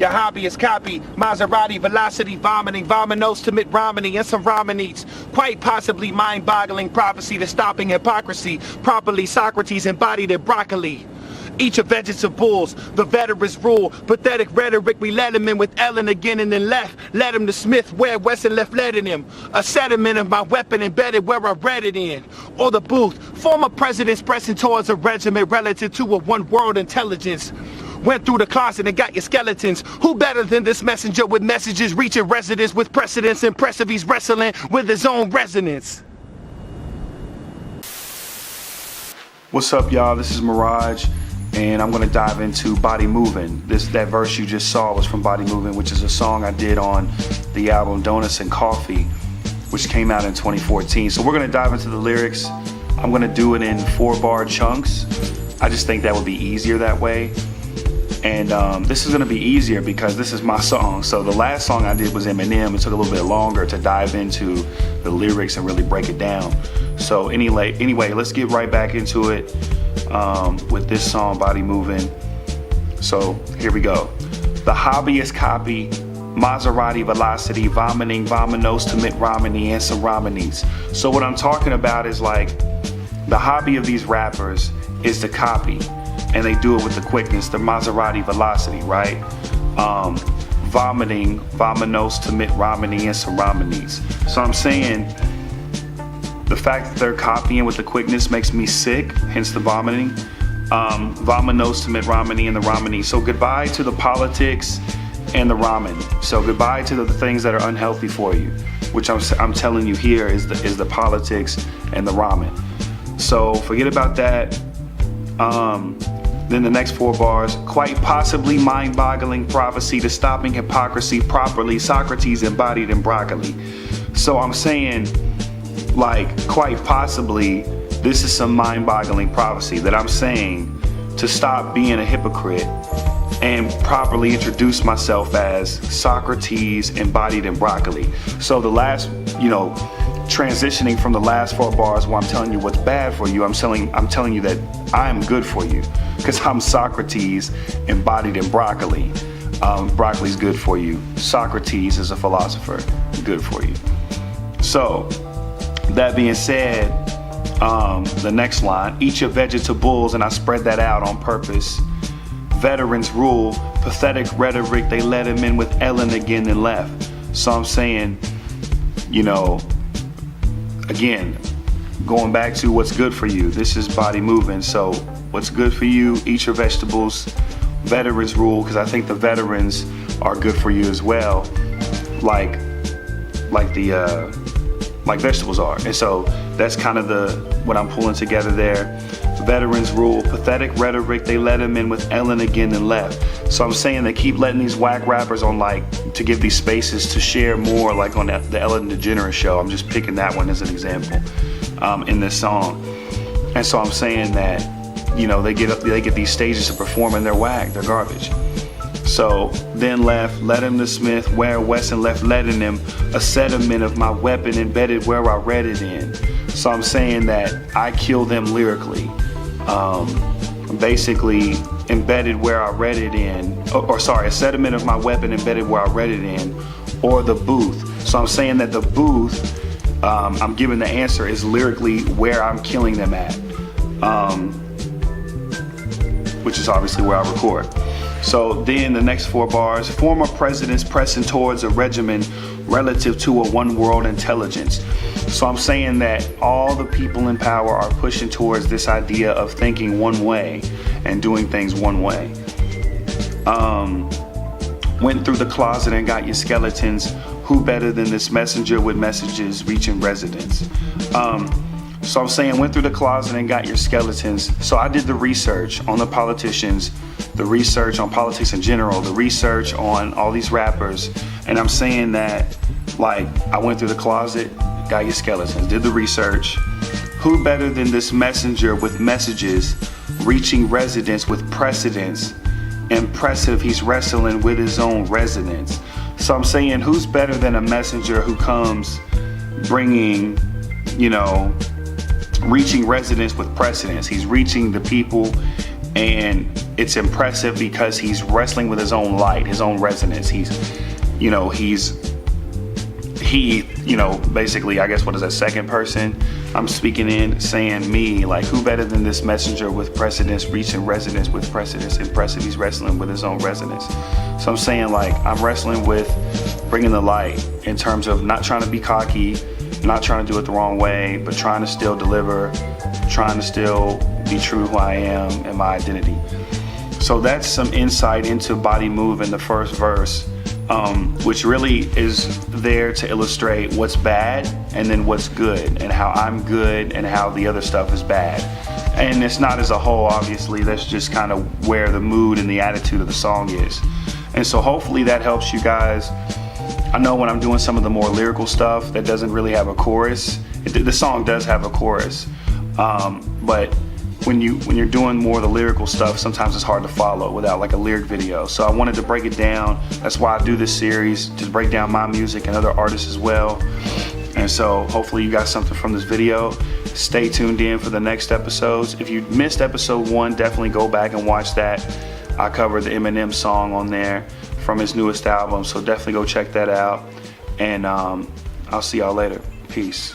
Your hobby is copy, Maserati, velocity, vomiting, vominos to Mitt Romney and some Romneys. Quite possibly mind-boggling prophecy to stopping hypocrisy. Properly, Socrates embodied in broccoli. Each of vegetables, the veterans rule. Pathetic rhetoric, we let him in with Ellen again and then left. Let him to Smith where Wesson left lead in him. A sediment of my weapon embedded where I read it in. Or the booth, former presidents pressing towards a regiment relative to a one-world intelligence. Went through the closet and got your skeletons. Who better than this messenger with messages reaching residents with precedence? Impressive, he's wrestling with his own resonance. What's up, y'all? This is Mirage, and I'm gonna dive into Body Movin'. That verse you just saw was from Body Movin', which is a song I did on the album Donuts and Coffee, which came out in 2014. So we're gonna dive into the lyrics. I'm gonna do it in 4-bar chunks. I just think that would be easier that way. And this is gonna be easier because this is my song. So the last song I did was Eminem. It took a little bit longer to dive into the lyrics and really break it down. So anyway, let's get right back into it with this song, Body Movin'. So here we go. The hobby is copy, Maserati, velocity, vomiting, vominos to Mitt Romney and some Romneys. So what I'm talking about is like the hobby of these rappers is to copy. And they do it with the quickness, the Maserati velocity, right? Vomiting, vominos to Mitt Romney and some Romneys. So I'm saying the fact that they're copying with the quickness makes me sick, hence the vomiting. Vominos to Mitt Romney and the Romneys. So goodbye to the politics and the ramen. So goodbye to the things that are unhealthy for you, which I'm telling you here is the politics and the ramen. So forget about that. Then the next 4 bars, quite possibly mind-boggling prophecy to stopping hypocrisy properly, Socrates embodied in broccoli. So I'm saying, like, quite possibly, this is some mind-boggling prophecy that I'm saying to stop being a hypocrite and properly introduce myself as Socrates embodied in broccoli. So the last, transitioning from the last 4 bars where I'm telling you what's bad for you, I'm telling you that I'm good for you because I'm Socrates embodied in broccoli. Broccoli's good for you. Socrates is a philosopher, good for you. So that being said, the next line, eat your vegetables, and I spread that out on purpose. Veterans rule, pathetic rhetoric, they let him in with Ellen again and left. So I'm saying, again, going back to what's good for you. This is Body Movin'. So what's good for you, eat your vegetables. Veterans rule, because I think the veterans are good for you as well, like vegetables are. And so that's kind of what I'm pulling together there. Veterans rule, pathetic rhetoric, they let him in with Ellen again and left. So I'm saying they keep letting these whack rappers on, to give these spaces to share more, like on the Ellen DeGeneres show. I'm just picking that one as an example in this song. And so I'm saying that, they get these stages to perform and they're whack, they're garbage. So then left, led him to Smith where Wesson left lead in him, a sediment of my weapon embedded where I read it in. So I'm saying that I kill them lyrically. Basically embedded where I read it in, a sediment of my weapon embedded where I read it in, or the booth. So I'm saying that the booth, I'm giving the answer, is lyrically where I'm killing them at, which is obviously where I record. So then the next 4 bars, former presidents pressing towards a regimen relative to a one-world intelligence. So I'm saying that all the people in power are pushing towards this idea of thinking one way and doing things one way. Went through the closet and got your skeletons. Who better than this messenger with messages reaching residents? So I'm saying went through the closet and got your skeletons. So I did the research on the politicians, the research on politics in general, the research on all these rappers. And I'm saying that, I went through the closet, got your skeletons, did the research. Who better than this messenger with messages reaching residents with precedence? Impressive, he's wrestling with his own resonance. So I'm saying who's better than a messenger who comes bringing, reaching residents with precedence. He's reaching the people, and it's impressive because he's wrestling with his own light, his own resonance. Basically, I guess, what is that, second person I'm speaking in, saying me, like, who better than this messenger with precedence, reaching resonance with precedence, impressive. He's wrestling with his own resonance. So I'm saying, like, I'm wrestling with bringing the light in terms of not trying to be cocky, not trying to do it the wrong way, but trying to still deliver, trying to still be true to who I am and my identity. So that's some insight into Body Move in the first verse, which really is there to illustrate what's bad and then what's good, and how I'm good and how the other stuff is bad. And it's not as a whole, obviously. That's just kind of where the mood and the attitude of the song is. And so hopefully that helps you guys. I know when I'm doing some of the more lyrical stuff that doesn't really have a chorus, the song does have a chorus, but when you're doing more of the lyrical stuff, sometimes it's hard to follow without like a lyric video. So I wanted to break it down. That's why I do this series, to break down my music and other artists as well. And so hopefully you got something from this video. Stay tuned in for the next episodes. If you missed episode 1, definitely go back and watch that. I covered the Eminem song on there from his newest album, so definitely go check that out. And I'll see y'all later. Peace.